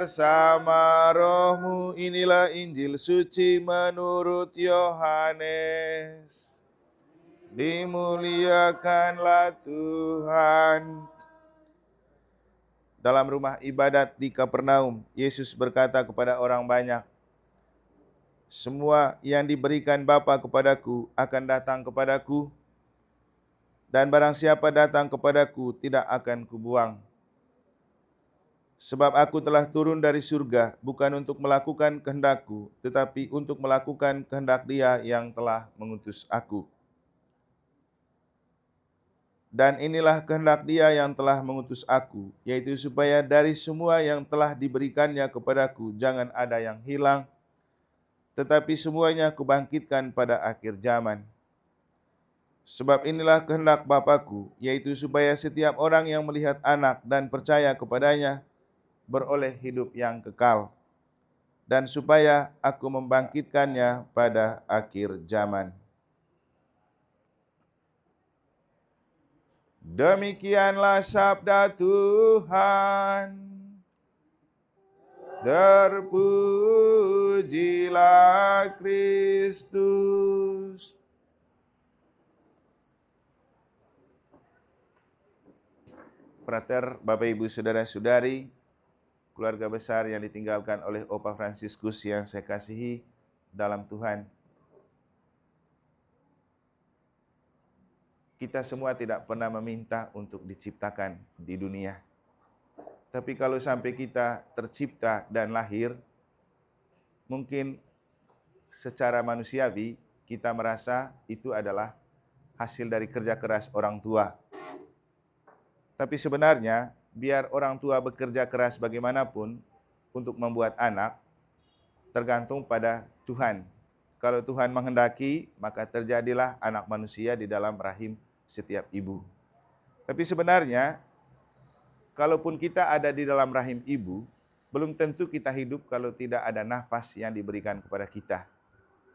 bersama rohmu. Inilah Injil suci menurut Yohanes. Dimuliakanlah Tuhan. Dalam rumah ibadat di Kapernaum, Yesus berkata kepada orang banyak, semua yang diberikan Bapa kepadaku akan datang kepadaku, dan barang siapa datang kepadaku tidak akan kubuang. Sebab aku telah turun dari surga, bukan untuk melakukan kehendakku, tetapi untuk melakukan kehendak Dia yang telah mengutus aku. Dan inilah kehendak Dia yang telah mengutus aku, yaitu supaya dari semua yang telah diberikannya kepadaku, jangan ada yang hilang, tetapi semuanya kubangkitkan pada akhir zaman. Sebab inilah kehendak Bapa-Ku, yaitu supaya setiap orang yang melihat Anak dan percaya kepadanya beroleh hidup yang kekal, dan supaya aku membangkitkannya pada akhir zaman. Demikianlah sabda Tuhan. Terpujilah Kristus. Frater, Bapak Ibu Saudara-saudari, keluarga besar yang ditinggalkan oleh Opa Fransiskus yang saya kasihi dalam Tuhan. Kita semua tidak pernah meminta untuk diciptakan di dunia. Tapi kalau sampai kita tercipta dan lahir, mungkin secara manusiawi kita merasa itu adalah hasil dari kerja keras orang tua. Tapi sebenarnya biar orang tua bekerja keras bagaimanapun untuk membuat anak, tergantung pada Tuhan. Kalau Tuhan menghendaki, maka terjadilah anak manusia di dalam rahim setiap ibu. Tapi sebenarnya, kalaupun kita ada di dalam rahim ibu, belum tentu kita hidup kalau tidak ada nafas yang diberikan kepada kita.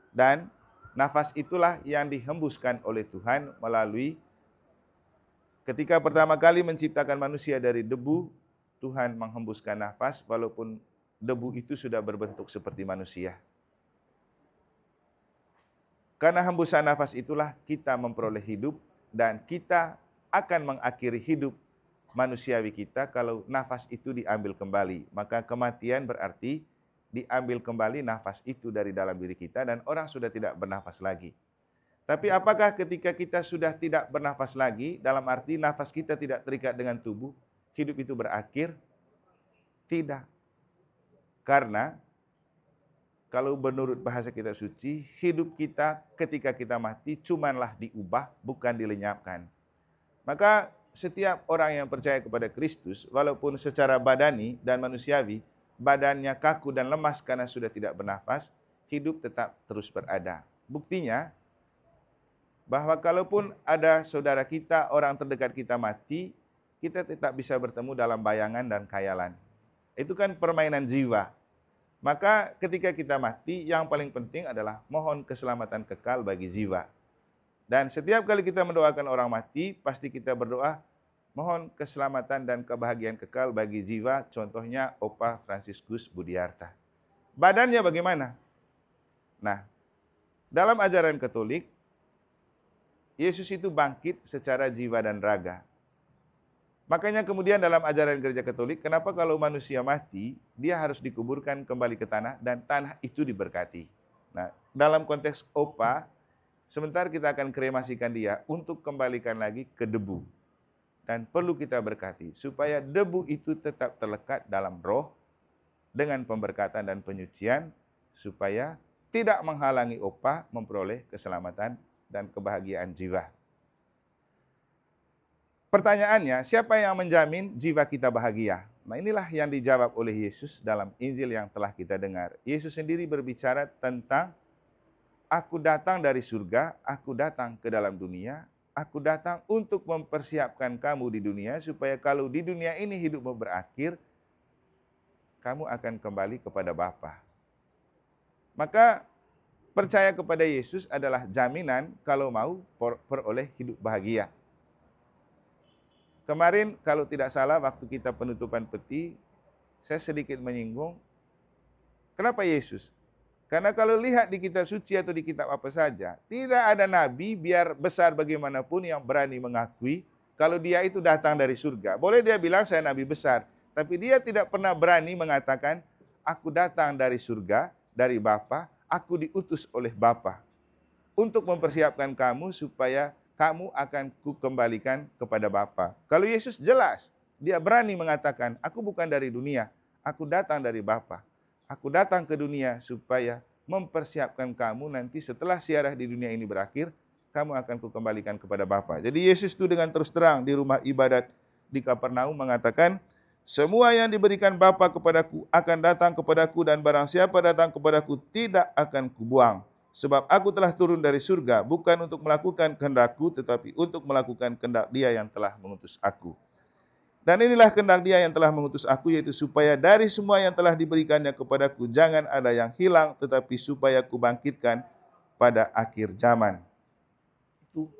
Dan nafas itulah yang dihembuskan oleh Tuhan melalui ketika pertama kali menciptakan manusia dari debu, Tuhan menghembuskan nafas walaupun debu itu sudah berbentuk seperti manusia. Karena hembusan nafas itulah kita memperoleh hidup, dan kita akan mengakhiri hidup manusiawi kita kalau nafas itu diambil kembali. Maka kematian berarti diambil kembali nafas itu dari dalam diri kita dan orang sudah tidak bernafas lagi. Tapi apakah ketika kita sudah tidak bernafas lagi, dalam arti nafas kita tidak terikat dengan tubuh, hidup itu berakhir? Tidak. Karena kalau menurut bahasa kitab suci, hidup kita ketika kita mati cumanlah diubah, bukan dilenyapkan. Maka setiap orang yang percaya kepada Kristus, walaupun secara badani dan manusiawi, badannya kaku dan lemas karena sudah tidak bernafas, hidup tetap terus berada. Buktinya, bahwa kalaupun ada saudara kita, orang terdekat kita mati, kita tetap bisa bertemu dalam bayangan dan khayalan. Itu kan permainan jiwa. Maka ketika kita mati, yang paling penting adalah mohon keselamatan kekal bagi jiwa. Dan setiap kali kita mendoakan orang mati, pasti kita berdoa, mohon keselamatan dan kebahagiaan kekal bagi jiwa, contohnya Opa Fransiskus Budiarta. Badannya bagaimana? Nah, dalam ajaran Katolik, Yesus itu bangkit secara jiwa dan raga. Makanya kemudian dalam ajaran Gereja Katolik, kenapa kalau manusia mati, dia harus dikuburkan kembali ke tanah dan tanah itu diberkati. Nah, dalam konteks Opa, sebentar kita akan kremasikan dia untuk kembalikan lagi ke debu. Dan perlu kita berkati, supaya debu itu tetap terlekat dalam roh, dengan pemberkatan dan penyucian, supaya tidak menghalangi Opa memperoleh keselamatan dan kebahagiaan jiwa. Pertanyaannya, siapa yang menjamin jiwa kita bahagia? Nah, inilah yang dijawab oleh Yesus dalam Injil yang telah kita dengar. Yesus sendiri berbicara tentang, aku datang dari surga, aku datang ke dalam dunia, aku datang untuk mempersiapkan kamu di dunia, supaya kalau di dunia ini hidupmu berakhir, kamu akan kembali kepada Bapa. Maka percaya kepada Yesus adalah jaminan kalau mau peroleh hidup bahagia. Kemarin kalau tidak salah waktu kita penutupan peti, saya sedikit menyinggung. Kenapa Yesus? Karena kalau lihat di kitab suci atau di kitab apa saja, tidak ada nabi biar besar bagaimanapun yang berani mengakui kalau dia itu datang dari surga. Boleh dia bilang saya nabi besar, tapi dia tidak pernah berani mengatakan aku datang dari surga, dari Bapa, aku diutus oleh Bapa untuk mempersiapkan kamu supaya kamu akan kukembalikan kepada Bapa. Kalau Yesus jelas, dia berani mengatakan, aku bukan dari dunia, aku datang dari Bapa. Aku datang ke dunia supaya mempersiapkan kamu nanti setelah ziarah di dunia ini berakhir, kamu akan kukembalikan kepada Bapa. Jadi Yesus itu dengan terus terang di rumah ibadat di Kapernaum mengatakan, semua yang diberikan Bapa kepadaku akan datang kepadaku dan barang siapa datang kepadaku tidak akan kubuang. Sebab aku telah turun dari surga bukan untuk melakukan kehendakku tetapi untuk melakukan kehendak Dia yang telah mengutus aku. Dan inilah kehendak Dia yang telah mengutus aku, yaitu supaya dari semua yang telah diberikannya kepadaku, jangan ada yang hilang, tetapi supaya kubangkitkan pada akhir zaman. Itu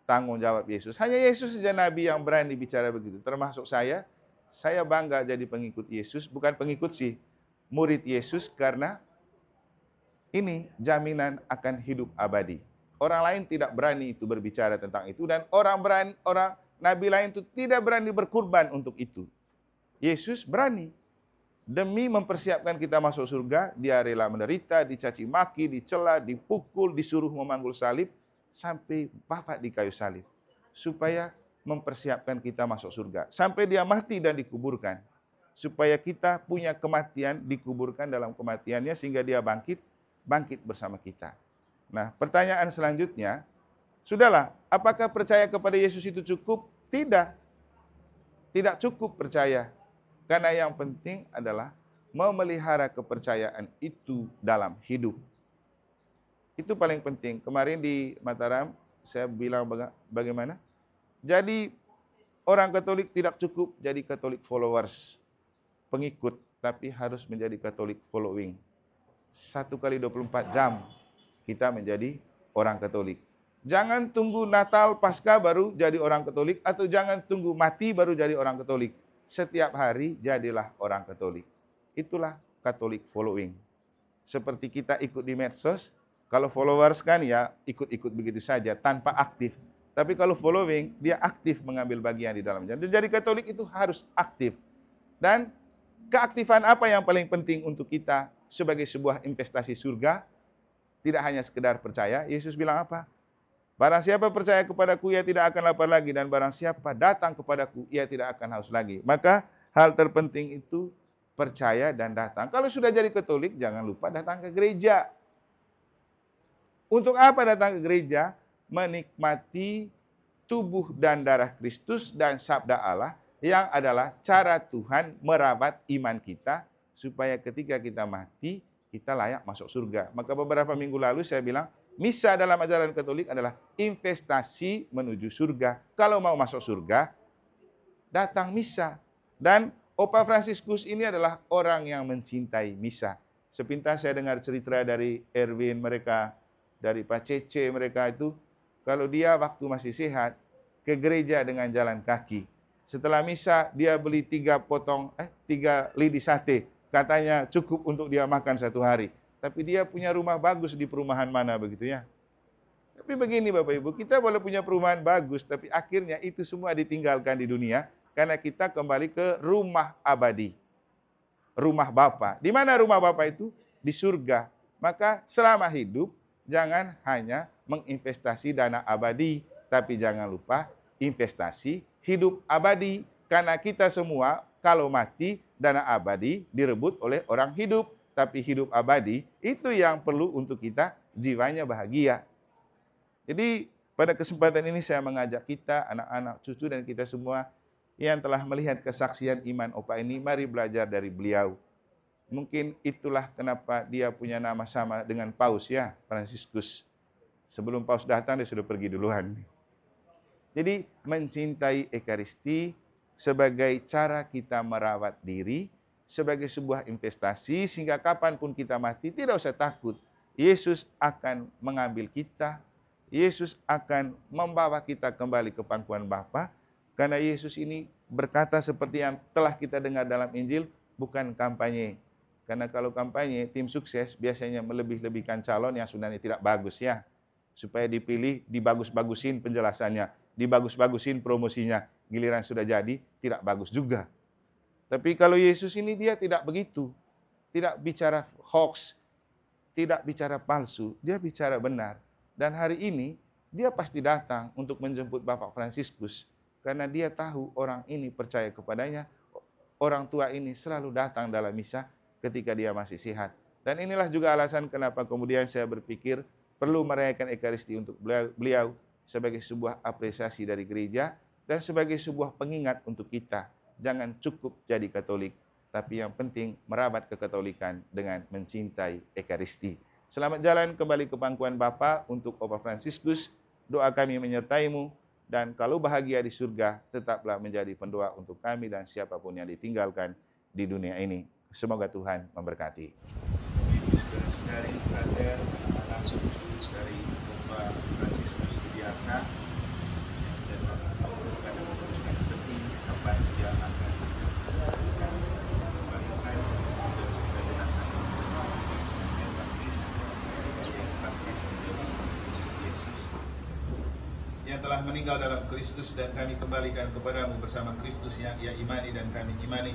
tanggung jawab Yesus. Hanya Yesus saja Nabi yang berani bicara begitu. Termasuk saya bangga jadi pengikut Yesus, bukan pengikut sih, murid Yesus karena ini jaminan akan hidup abadi. Orang lain tidak berani itu berbicara tentang itu, dan orang nabi lain itu tidak berani berkurban untuk itu. Yesus berani. Demi mempersiapkan kita masuk surga, dia rela menderita, dicaci maki, dicela, dipukul, disuruh memanggul salib, sampai wafat di kayu salib. Supaya mempersiapkan kita masuk surga. Sampai dia mati dan dikuburkan. Supaya kita punya kematian, dikuburkan dalam kematiannya, sehingga dia bangkit bersama kita. Nah, pertanyaan selanjutnya, sudahlah, apakah percaya kepada Yesus itu cukup? Tidak. Tidak cukup percaya. Karena yang penting adalah memelihara kepercayaan itu dalam hidup. Itu paling penting. Kemarin di Mataram, saya bilang bagaimana? Jadi, orang Katolik tidak cukup jadi Katolik followers, pengikut, tapi harus menjadi Katolik following. 1 kali 24 jam kita menjadi orang Katolik. Jangan tunggu Natal, Paskah baru jadi orang Katolik, atau jangan tunggu mati baru jadi orang Katolik. Setiap hari jadilah orang Katolik. Itulah Katolik following. Seperti kita ikut di medsos, kalau followers kan ya ikut-ikut begitu saja tanpa aktif. Tapi kalau following, dia aktif mengambil bagian di dalamnya. Jadi Katolik itu harus aktif. Dan keaktifan apa yang paling penting untuk kita sebagai sebuah investasi surga? Tidak hanya sekedar percaya. Yesus bilang apa? Barang siapa percaya kepadaku, ia tidak akan lapar lagi. Dan barang siapa datang kepadaku, ia tidak akan haus lagi. Maka hal terpenting itu percaya dan datang. Kalau sudah jadi Katolik, jangan lupa datang ke gereja. Untuk apa datang ke gereja? Menikmati tubuh dan darah Kristus dan sabda Allah, yang adalah cara Tuhan merawat iman kita, supaya ketika kita mati, kita layak masuk surga. Maka beberapa minggu lalu saya bilang, misa dalam ajaran Katolik adalah investasi menuju surga. Kalau mau masuk surga, datang misa. Dan Opa Fransiskus ini adalah orang yang mencintai misa. Sepintas saya dengar cerita dari Erwin mereka, dari Pak Cece mereka itu, kalau dia waktu masih sehat, ke gereja dengan jalan kaki. Setelah misa, dia beli 3 lidi sate. Katanya cukup untuk dia makan 1 hari. Tapi dia punya rumah bagus di perumahan mana begitu ya. Tapi begini Bapak Ibu, kita boleh punya perumahan bagus, tapi akhirnya itu semua ditinggalkan di dunia, karena kita kembali ke rumah abadi. Rumah Bapa. Di mana rumah Bapa itu? Di surga. Maka selama hidup, jangan hanya menginvestasi dana abadi, tapi jangan lupa investasi hidup abadi. Karena kita semua kalau mati, dana abadi direbut oleh orang hidup. Tapi hidup abadi itu yang perlu untuk kita jiwanya bahagia. Jadi pada kesempatan ini saya mengajak kita, anak-anak, cucu dan kita semua yang telah melihat kesaksian iman Opa ini, mari belajar dari beliau. Mungkin itulah kenapa dia punya nama sama dengan Paus ya, Fransiskus. Sebelum Paus datang dia sudah pergi duluan. Jadi mencintai Ekaristi sebagai cara kita merawat diri, sebagai sebuah investasi, sehingga kapanpun kita mati tidak usah takut. Yesus akan mengambil kita, Yesus akan membawa kita kembali ke pangkuan Bapa, karena Yesus ini berkata seperti yang telah kita dengar dalam Injil, bukan kampanye. Karena kalau kampanye, tim sukses biasanya melebih-lebihkan calon yang sebenarnya tidak bagus ya. Supaya dipilih, dibagus-bagusin penjelasannya, dibagus-bagusin promosinya. Giliran sudah jadi, tidak bagus juga. Tapi kalau Yesus ini dia tidak begitu. Tidak bicara hoax, tidak bicara palsu, dia bicara benar. Dan hari ini, dia pasti datang untuk menjemput Bapak Fransiskus. Karena dia tahu orang ini percaya kepadanya, orang tua ini selalu datang dalam misa ketika dia masih sehat. Dan inilah juga alasan kenapa kemudian saya berpikir perlu merayakan Ekaristi untuk beliau sebagai sebuah apresiasi dari gereja dan sebagai sebuah pengingat untuk kita. Jangan cukup jadi Katolik, tapi yang penting merabat kekatolikan dengan mencintai Ekaristi. Selamat jalan kembali ke pangkuan Bapa untuk Opa Fransiskus. Doa kami menyertaimu, dan kalau bahagia di surga, tetaplah menjadi pendoa untuk kami dan siapapun yang ditinggalkan di dunia ini. Semoga Tuhan memberkati. Ibu saudara-saudari, brother, anak cucu dari Bapak Fransiskus Widiarta, dan Bapak akan meneruskan tepi tempat dia akan kembalikan ke sebuah jenazah yang baptis menjadi Yesus yang telah meninggal dalam Kristus, dan kami kembalikan kepadamu bersama Kristus yang ia imani dan kami imani.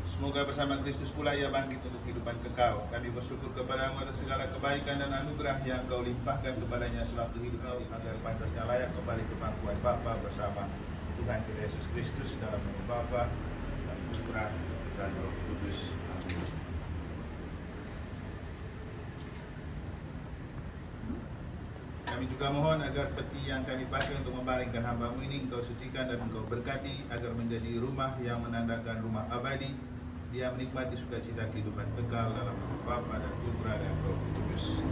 Semoga bersama Kristus pula ia bangkit untuk kehidupan kekal. Kami bersyukur kepadamu atas segala kebaikan dan anugerah yang kau limpahkan kepadanya selama hidupnya, agar pantasnya layak kembali ke pangkuan Bapa bersama Tuhan kita Yesus Kristus, dalam nama Bapa dan Putra dan Roh Kudus. Amin. Kami juga mohon agar peti yang kami pakai untuk membalingkan hamba-Mu ini Engkau sucikan dan Engkau berkati, agar menjadi rumah yang menandakan rumah abadi. Dia menikmati sukacita kehidupan kekal, dalam nama Bapa dan Putra dan Roh Kudus.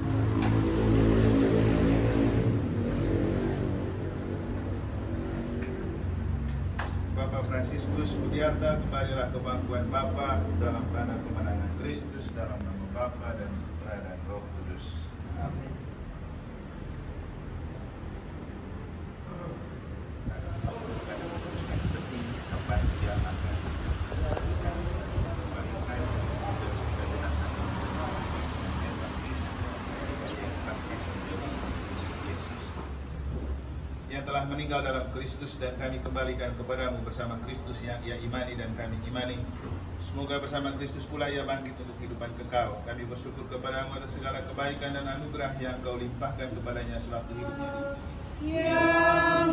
Bapak Fransiskus Widiarta, kembalilah ke pangkuan Bapa dalam tanda kemenangan Kristus, dalam nama Bapa dan Putra dan Roh Kudus. Amin. Yang telah meninggal dalam Kristus, dan kami kembalikan kepadamu bersama Kristus yang ia imani dan kami imani. Semoga bersama Kristus pula ia bangkit untuk kehidupan kekal. Kami bersyukur kepadamu atas segala kebaikan dan anugerah yang kau limpahkan kepadanya selama hidupnya. Yang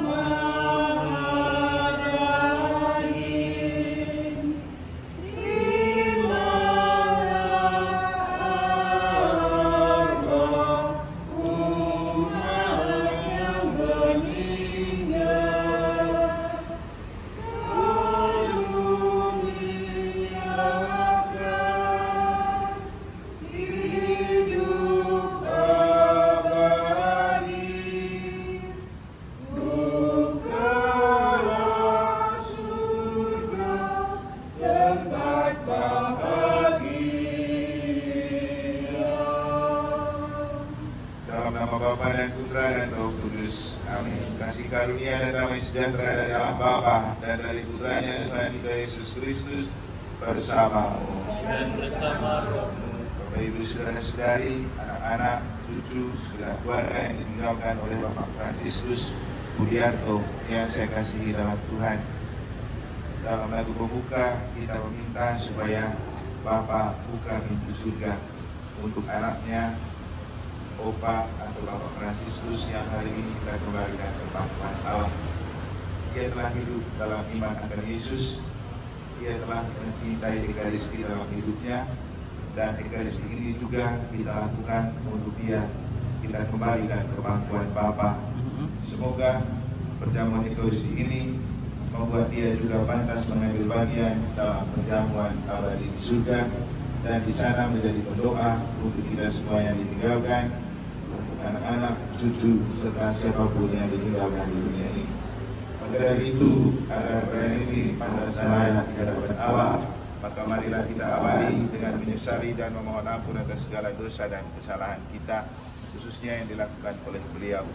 Bapa dan Putra dan Roh Kudus. Amin. Kasih karunia dan damai sejahtera dari Allah Bapa dan dari Putranya Tuhan kita Yesus Kristus bersamamu dan bersama rohmu. Bapak Ibu saudara-saudari, anak-anak, cucu, segala keluarga yang ditinggalkan oleh Bapak Fransiskus Widiarta yang saya kasihi dalam Tuhan. Dalam lagu pembuka kita meminta supaya Bapa buka pintu surga untuk anaknya Opa atau Bapak Fransiskus yang hari ini kita kembalikan ke pangkuan Allah. Ia telah hidup dalam iman akan Yesus. Ia telah mencintai Ekaristi dalam hidupnya, dan Ekaristi ini juga kita lakukan untuk dia. Kita kembalikan ke pangkuan Bapa. Semoga perjamuan Ekaristi ini membuat dia juga pantas mengambil bagian dalam perjamuan abadi di surga, dan di sana menjadi pendoa untuk kita semua yang ditinggalkan, anak-anak, cucu, serta siapapun yang ditinggalkan di dunia ini. Maka dari itu, agar perayaan ini pantas layak di hadapan Allah, maka marilah kita awali dengan menyesali dan memohon ampun atas segala dosa dan kesalahan kita, khususnya yang dilakukan oleh beliau.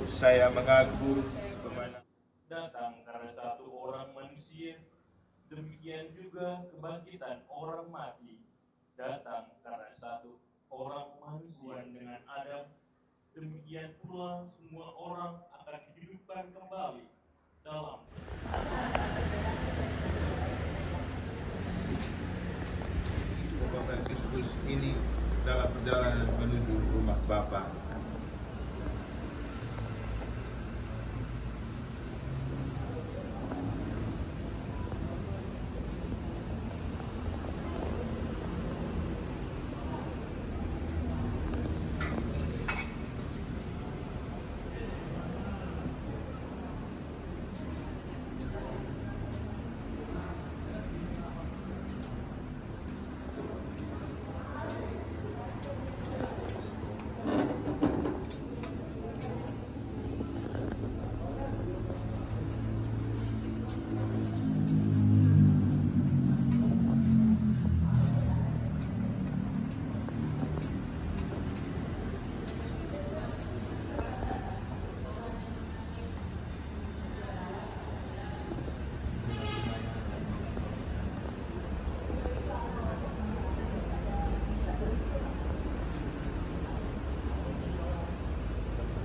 Saya mengaku kepada datang karena satu orang manusia, demikian juga kebangkitan orang mati datang karena satu orang manusia. Dengan Adam, demikian pula semua orang akan dihidupkan kembali dalam Bapak Fransiskus ini dalam perjalanan menuju rumah Bapa.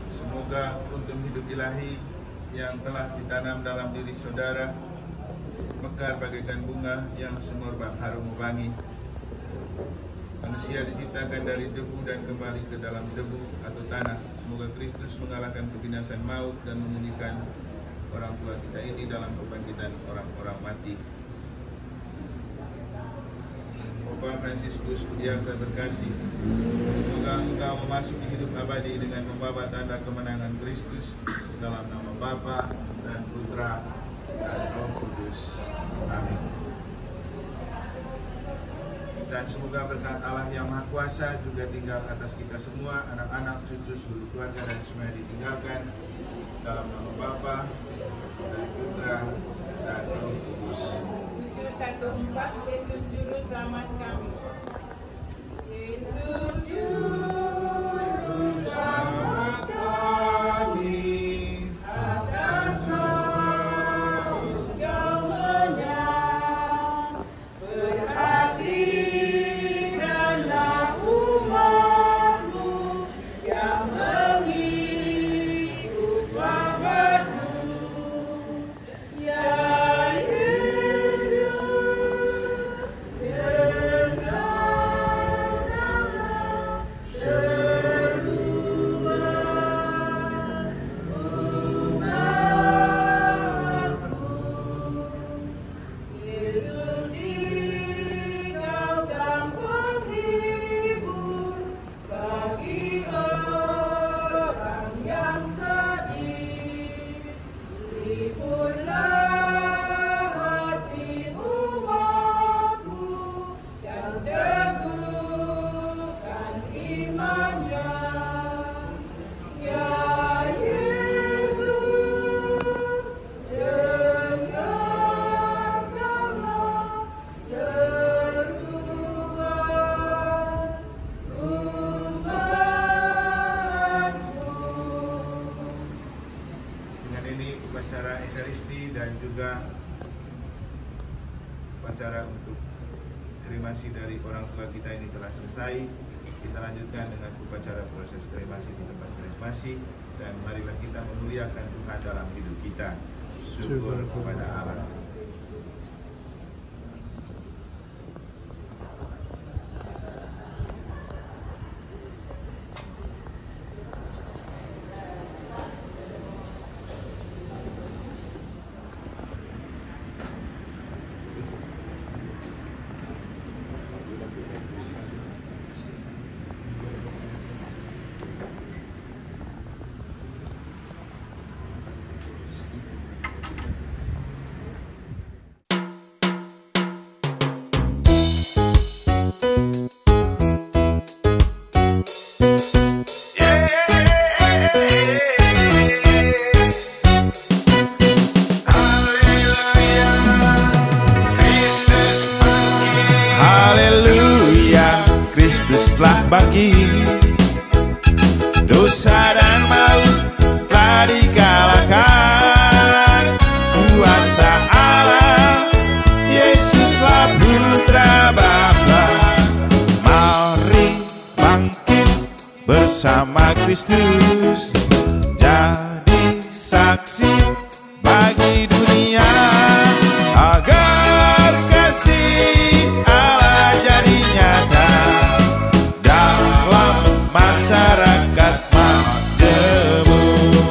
Semoga untung hidup ilahi yang telah ditanam dalam diri saudara mekar bagaikan bunga yang semerbak harum wangi. Manusia diciptakan dari debu dan kembali ke dalam debu atau tanah. Semoga Kristus mengalahkan kebinasan maut dan memulihkan orang tua kita ini dalam kebangkitan orang-orang mati. Bapak Fransiskus yang terkasih, semoga engkau memasuki hidup abadi dengan membawa tanda kemenangan Kristus dalam nama Bapa dan Putra dan Roh Kudus. Amin. Dan semoga berkat Allah yang Maha Kuasa juga tinggal atas kita semua, anak-anak, cucu, seluruh keluarga dan semuanya ditinggalkan dalam nama Bapa dan Putra dan Roh Kudus. 714 Yesus Juru Selamat kami. Yesus Juru Selamat kami, atas maut yang menang, perhatikanlah umatmu yang mengikut wafatmu. Ya upacara Ekaristi dan juga upacara untuk kremasi dari orang tua kita ini telah selesai. Kita lanjutkan dengan upacara proses kremasi di tempat kremasi, dan marilah kita memuliakan Tuhan dalam hidup kita. Syukur kepada Allah. Kristus telah bangkit, dosa dan maut telah dikalahkan. bersama Kristus, jadi saksi bagi dunia, agar kasih Allah jadi nyata dalam masyarakat majemuk.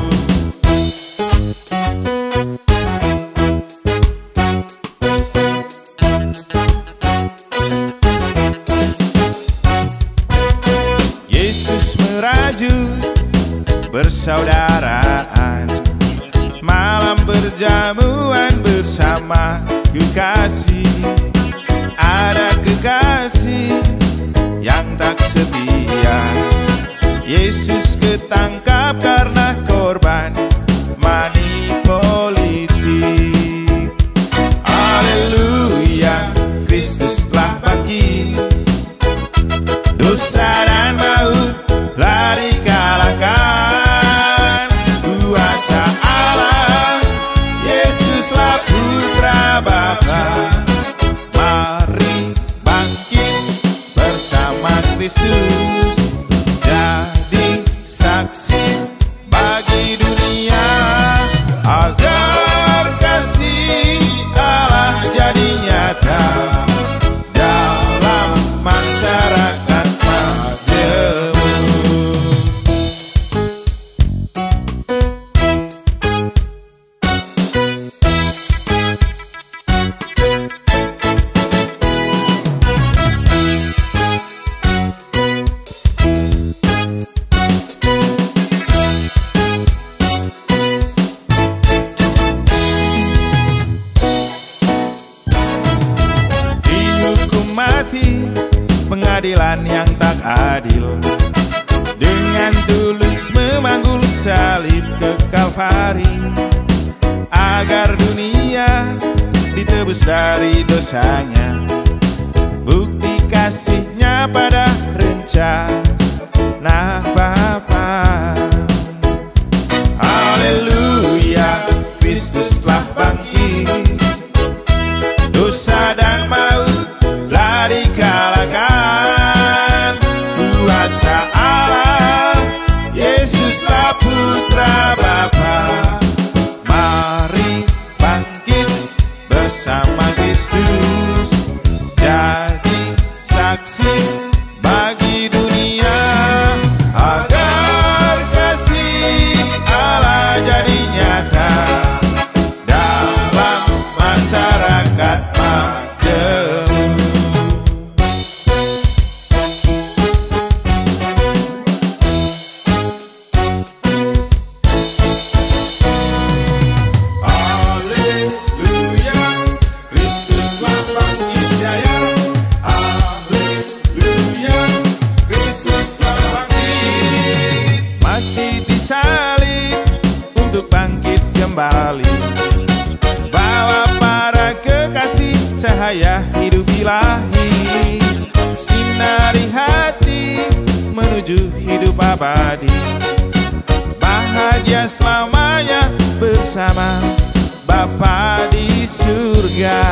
Yesus merajut persaudaraan, malam berjamuan bersama kekasih. Ada kekasih yang tak setia, Yesus ketangkap karena korban money politik. Haleluya, Kristus telah bangkit, dosa dan maut telah dikalahkan. Kuasa Allah, Yesuslah Putra Bapa. Mari bangkit bersama Kristus, jadi saksi bagi dunia, agar kasih Allah jadi nyata dalam masyarakat majemuk. Dihukum mati pengadilan yang tak adil, dengan tulus memanggul salib ke Kalvari, agar dunia ditebus dari dosanya. Bukti kasihnya pada rencana Bapa. Haleluya, Kristus telah bangkit, dosa dan maut telah dikalahkan. Kuasa Allah, Yesuslah Putra Bapa. Mari bangkit bersama Kristus, jadi saksi bagi dunia, agar kasih Allah jadi nyata dalam masyarakat majemuk. Haleluya, Kristuslah bangkit jaya. Haleluya, Kristuslah bangkit. Mati disalib untuk bangkit kembali, bawa para kekasih cahaya hidup ilahi, sinari hati menuju hidup abadi, bahagia selamanya bersama Bapa di surga.